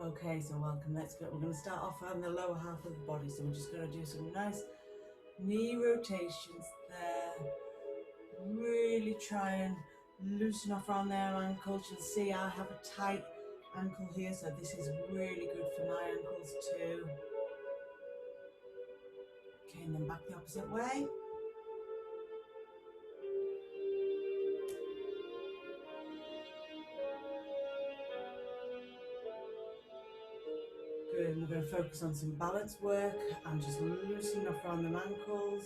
Okay, so welcome. Let's go. We're going to start off on the lower half of the body. So we're just going to do some nice knee rotations there. Really try and loosen off around their ankles. You'll see I have a tight ankle here, so this is really good for my ankles too. Okay, and then back the opposite way. Good, and we're going to focus on some balance work and just loosening off around the ankles.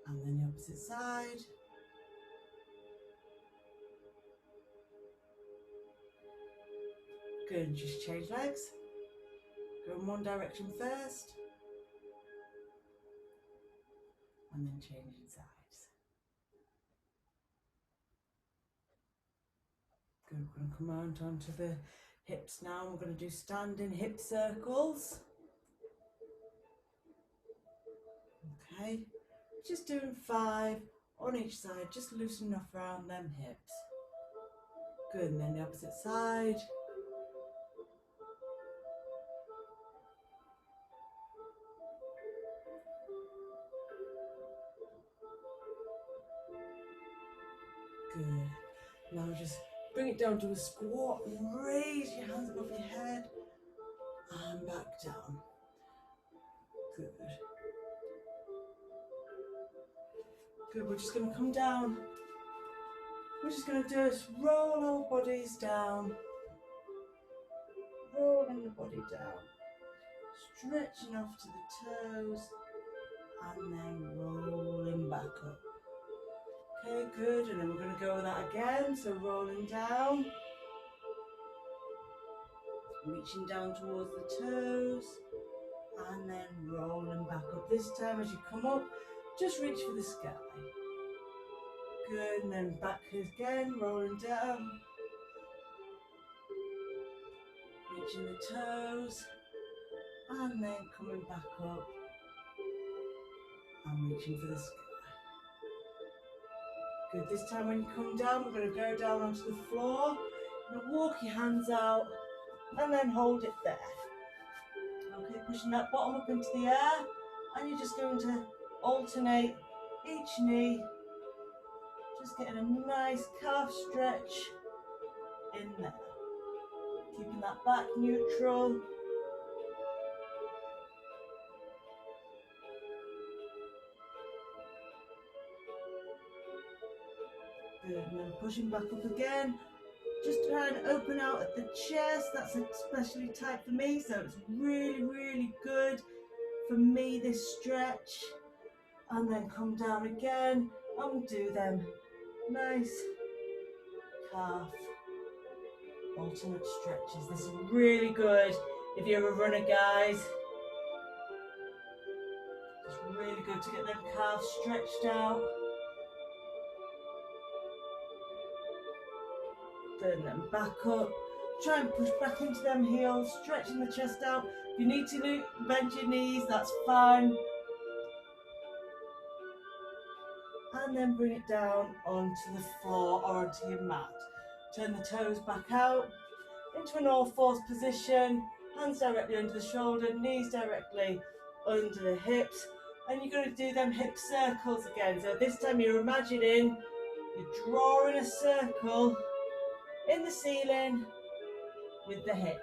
And then the opposite side. Good, just change legs. Go in one direction first. And then changing sides. Good, we're going to come out onto the hips now. We're going to do standing hip circles. Okay, just doing 5 on each side, just loosening off around them hips. Good, and then the opposite side. Good. Now just bring it down to a squat, raise your hands above your head and back down. Good. Good, we're just going to come down. We're just going to do is roll our bodies down. Rolling the body down. Stretching off to the toes and then rolling back up. Okay, good, and then we're going to go with that again. So rolling down. Reaching down towards the toes and then rolling back up. This time as you come up, just reach for the sky. Good, and then back again, rolling down. Reaching the toes and then coming back up and reaching for the sky. Good, this time when you come down, we're going to go down onto the floor. You're going to walk your hands out and then hold it there. Okay, pushing that bottom up into the air, and you're just going to alternate each knee, just getting a nice calf stretch in there. Keeping that back neutral. Good, and then pushing back up again. Just try and open out at the chest. That's especially tight for me, so it's really, really good for me, this stretch. And then come down again, and we'll do them nice calf alternate stretches. This is really good if you're a runner, guys. It's really good to get them calves stretched out. Good, and then back up. Try and push back into them heels, stretching the chest out. If you need to bend your knees, that's fine. And then bring it down onto the floor or onto your mat. Turn the toes back out into an all-fours position. Hands directly under the shoulder, knees directly under the hips. And you're going to do them hip circles again. So this time you're imagining you're drawing a circle in the ceiling with the hips.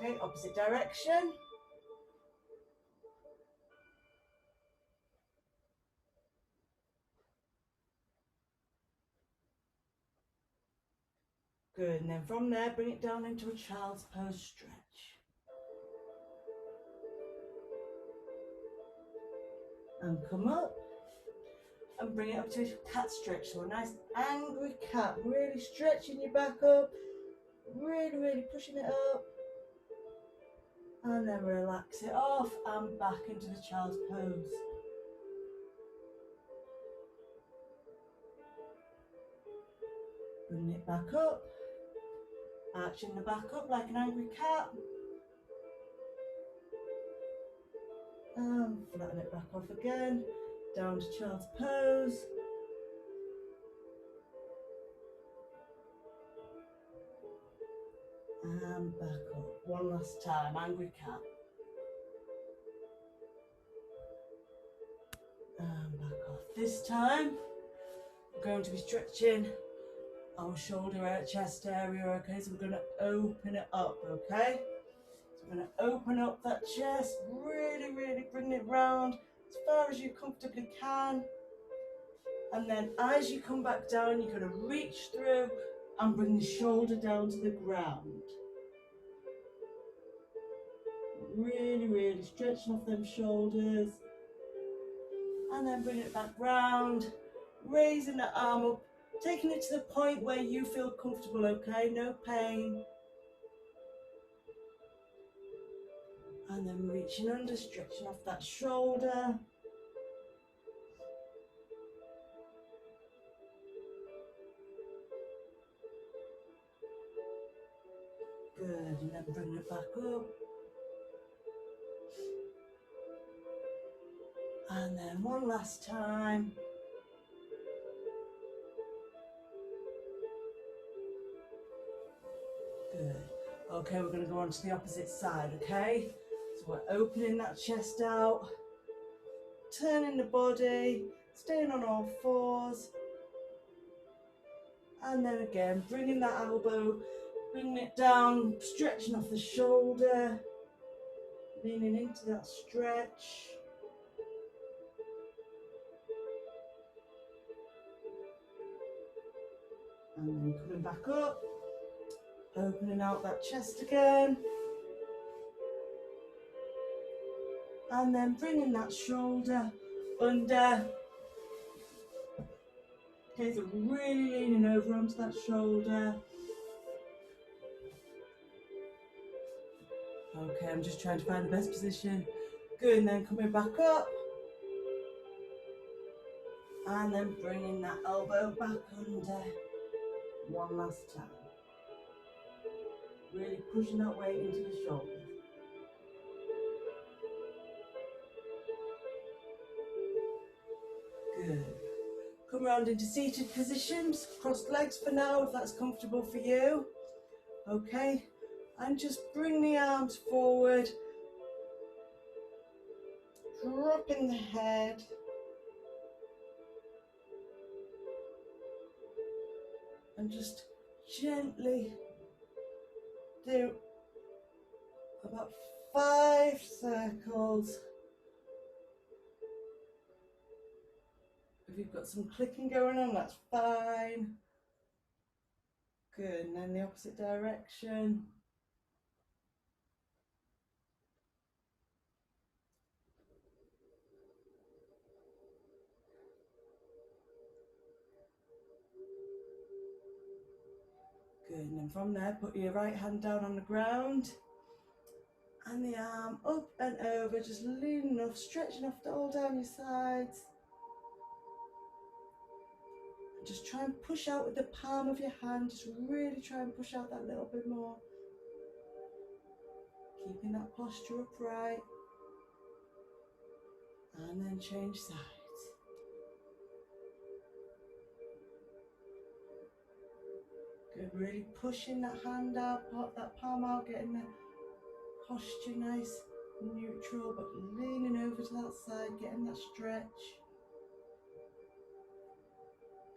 Okay, opposite direction. Good, and then from there, bring it down into a child's pose stretch. And come up. And bring it up to a cat stretch. So a nice angry cat. Really stretching your back up. Really, really pushing it up. And then relax it off and back into the child's pose. Bring it back up. Arching the back up like an angry cat. And flatten it back off again. Down to child's pose. and back up. One last time, angry cat. And back off. This time, we're going to be stretching our shoulder chest area, okay? So we're going to open it up, okay? So we're going to open up that chest, really, really bring it round as far as you comfortably can. And then as you come back down, you're going to reach through and bring the shoulder down to the ground. Really, really stretching off them shoulders. And then bring it back round, raising the arm up, taking it to the point where you feel comfortable, okay? No pain. And then reaching under, stretching off that shoulder. Good, and then bring it back up. And then one last time. Good. Okay, we're going to go on to the opposite side, okay? So we're opening that chest out, turning the body, staying on all fours. And then again, bringing that elbow, bringing it down, stretching off the shoulder, leaning into that stretch. And then coming back up, opening out that chest again. And then bringing that shoulder under. Okay, so really leaning over onto that shoulder. Okay, I'm just trying to find the best position. Good, and then coming back up. And then bringing that elbow back under. One last time. Really pushing that weight into the shoulder. Good. Come round into seated positions, crossed legs for now if that's comfortable for you. Okay, and just bring the arms forward, dropping the head. And just gently do about 5 circles. If you've got some clicking going on, that's fine. Good, and then the opposite direction. Good, and then from there, put your right hand down on the ground. And the arm up and over, just leaning off, stretching off all down your sides. And just try and push out with the palm of your hand, just really try and push out that little bit more. Keeping that posture upright. And then change sides. Good, really pushing that hand out, pop that palm out, getting the posture nice and neutral, but leaning over to that side, getting that stretch.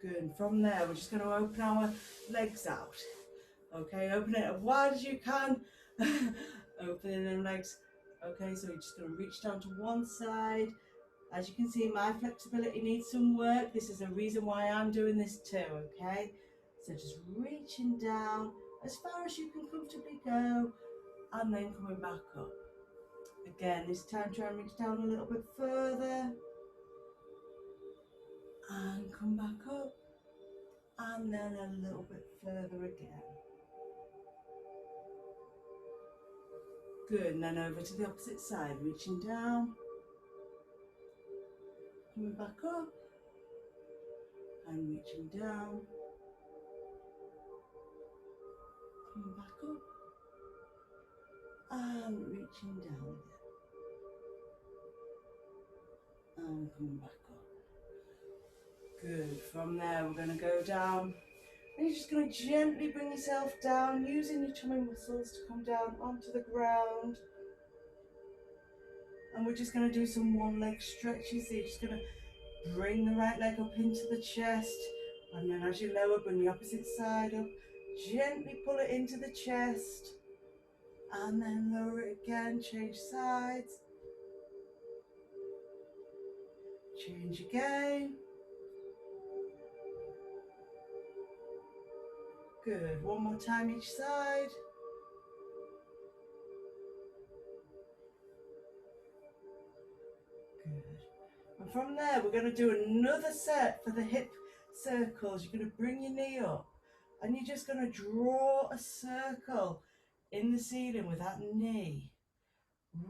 Good, and from there we're just going to open our legs out. Okay, open it as wide as you can. Opening them legs. Okay, so we're just going to reach down to one side. As you can see, my flexibility needs some work. This is a reason why I'm doing this too, okay? So just reaching down as far as you can comfortably go, and then coming back up. Again, this time try and reach down a little bit further, and come back up, and then a little bit further again. Good, and then over to the opposite side, reaching down, coming back up, and reaching down, coming back up, and reaching down again, and coming back up. Good, from there we're going to go down And you're just going to gently bring yourself down, using your tummy muscles to come down onto the ground. And we're just going to do some one leg stretches. So you're just going to bring the right leg up into the chest. And then as you lower, bring the opposite side up. Gently pull it into the chest. And then lower it again, change sides. Change again. Good, one more time each side. Good. And from there, we're going to do another set for the hip circles. You're going to bring your knee up and you're just going to draw a circle in the ceiling with that knee,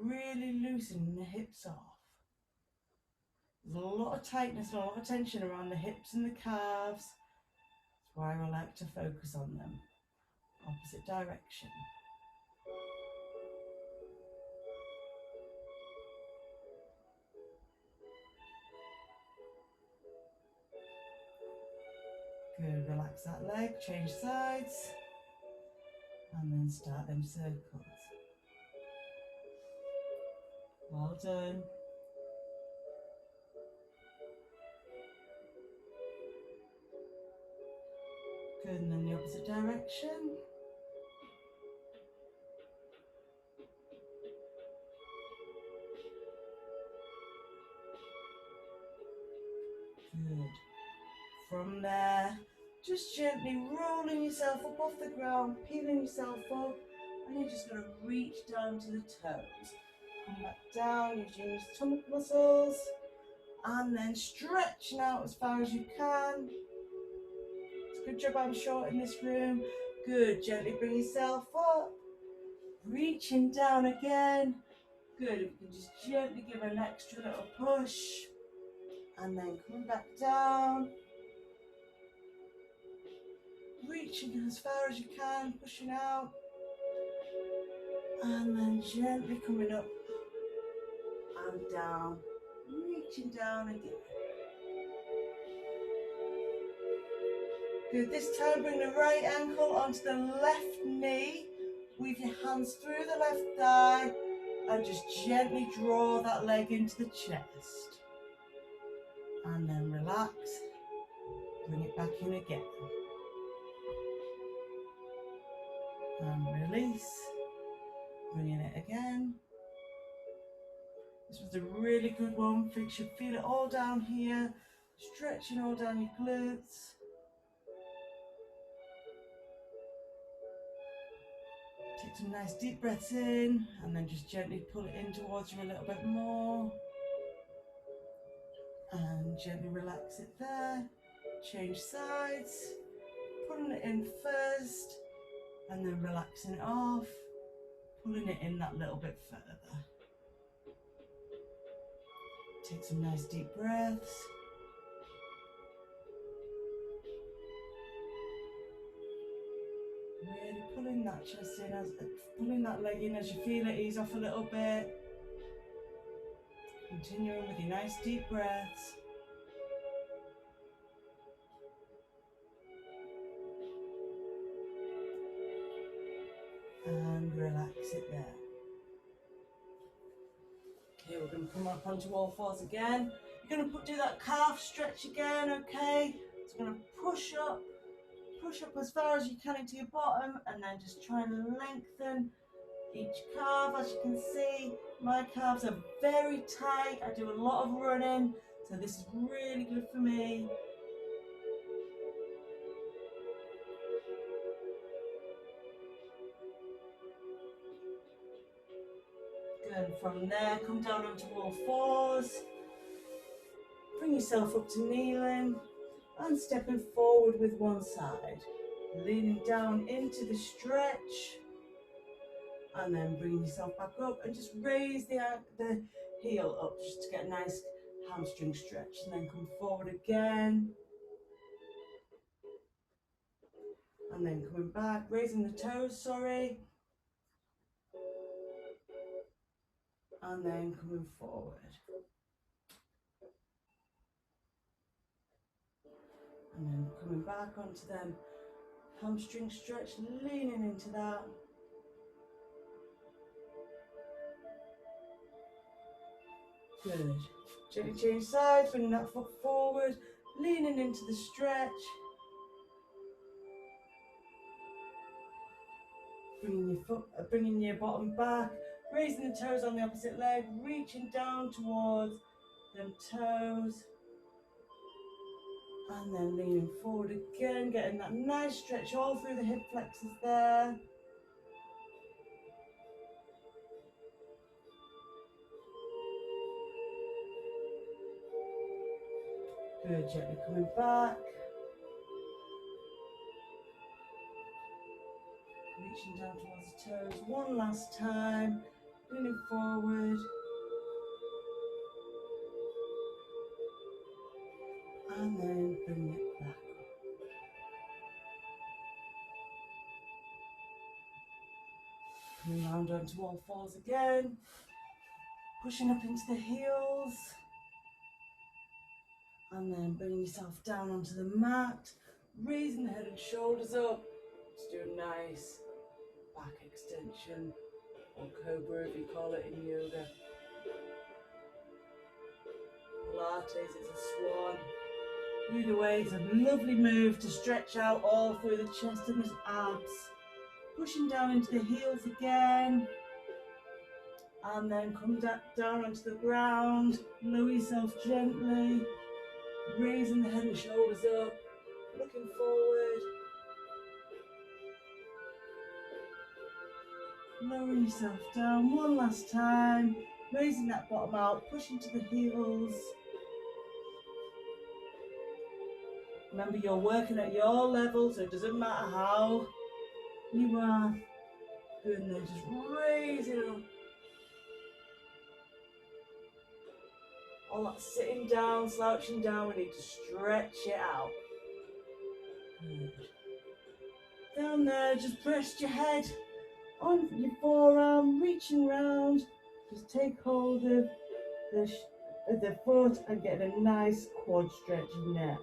really loosening the hips off. There's a lot of tightness and a lot of tension around the hips and the calves. That's why I like to focus on them. Opposite direction. Good, relax that leg, change sides, and then start them circles. Well done. Good, and then the opposite direction. Good. From there, just gently rolling yourself up off the ground, peeling yourself up, and you're just going to reach down to the toes. Come back down, using your stomach muscles, and then stretching out as far as you can. It's a good job I'm short in this room. Good, gently bring yourself up, reaching down again. Good, you can just gently give an extra little push, and then coming back down. Reaching as far as you can, pushing out, and then gently coming up and down, reaching down again. Good, this time bring the right ankle onto the left knee, weave your hands through the left thigh, and just gently draw that leg into the chest. And then relax, bring it back in again. And release, bringing it again. This was a really good one. You should feel it all down here, stretching all down your glutes. Take some nice deep breaths in, and then just gently pull it in towards you a little bit more. And gently relax it there. Change sides, pulling it in first, and then relaxing it off, pulling it in that little bit further. Take some nice deep breaths. Really pulling that chest in, pulling that leg in as you feel it ease off a little bit. Continuing with your nice deep breaths. And relax it there. Okay, we're going to come up onto all fours again. You're going to do that calf stretch again, okay? So we're going to push up as far as you can into your bottom, and then just try and lengthen each calf. As you can see, my calves are very tight. I do a lot of running, so this is really good for me. Good, from there, come down onto all fours. Bring yourself up to kneeling and stepping forward with one side. Leaning down into the stretch, and then bring yourself back up and just raise the heel up just to get a nice hamstring stretch, and then come forward again, and then coming back, raising the toes, sorry, and then coming forward, and then coming back onto them Hamstring stretch, leaning into that. Good. Gently change sides, bringing that foot forward, leaning into the stretch. Bringing your bottom back, raising the toes on the opposite leg, reaching down towards them toes. And then leaning forward again, getting that nice stretch all through the hip flexors there. Good, gently coming back. Reaching down towards the toes. One last time. Leaning forward. And then bring it back. Coming round onto all fours again. Pushing up into the heels. And then bringing yourself down onto the mat. Raising the head and shoulders up. Just do a nice back extension, or cobra if you call it in yoga. Pilates, it's a swan. Either way, it's a lovely move to stretch out all through the chest and the abs. Pushing down into the heels again. And then come down onto the ground. Lower yourself gently. Raising the head and shoulders up. Looking forward. Lowering yourself down one last time. Raising that bottom out. Pushing to the heels. Remember, you're working at your level, so it doesn't matter how you are. Good, and then just raise it up. All that sitting down, slouching down, we need to stretch it out. Good. Down there, just press your head on your forearm, reaching round. Just take hold of the foot and get a nice quad stretch in there.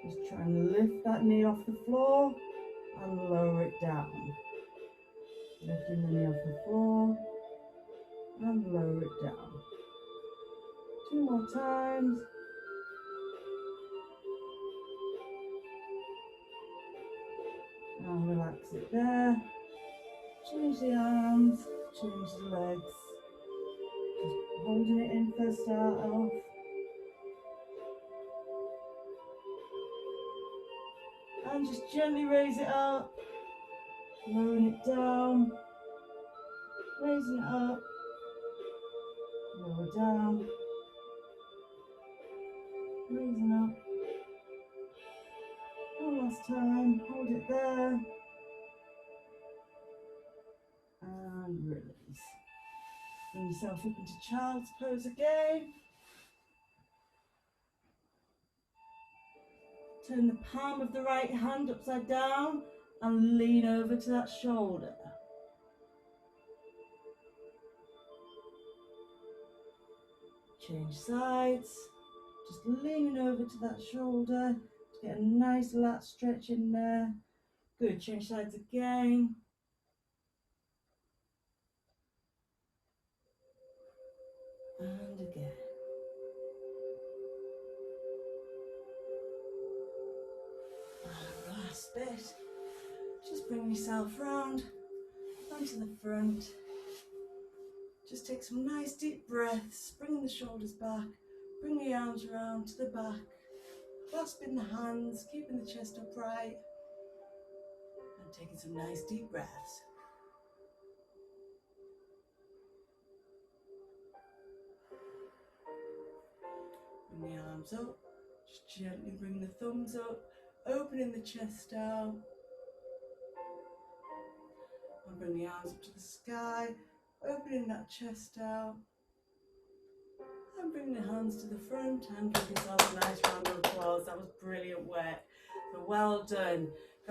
Just try and lift that knee off the floor and lower it down. Lifting the knee off the floor and lower it down. 2 more times. And relax it there. Change the arms, change the legs. Just holding it in for start off. And just gently raise it up. Lowering it down. Raising it up. Lower down. Raising up. One last time. Hold it there. And release. Bring yourself up into child's pose again. Turn the palm of the right hand upside down and lean over to that shoulder. Change sides. Just leaning over to that shoulder to get a nice lat stretch in there. Good, change sides again. And again. And last bit. Just bring yourself round onto the front. Just take some nice deep breaths, bring the shoulders back, bring the arms around to the back, clasping the hands, keeping the chest upright, and taking some nice deep breaths. Bring the arms up, just gently bring the thumbs up, opening the chest out, and bring the arms up to the sky, opening that chest out, and bring the hands to the front and give yourself a nice round of applause. That was brilliant work. So well done.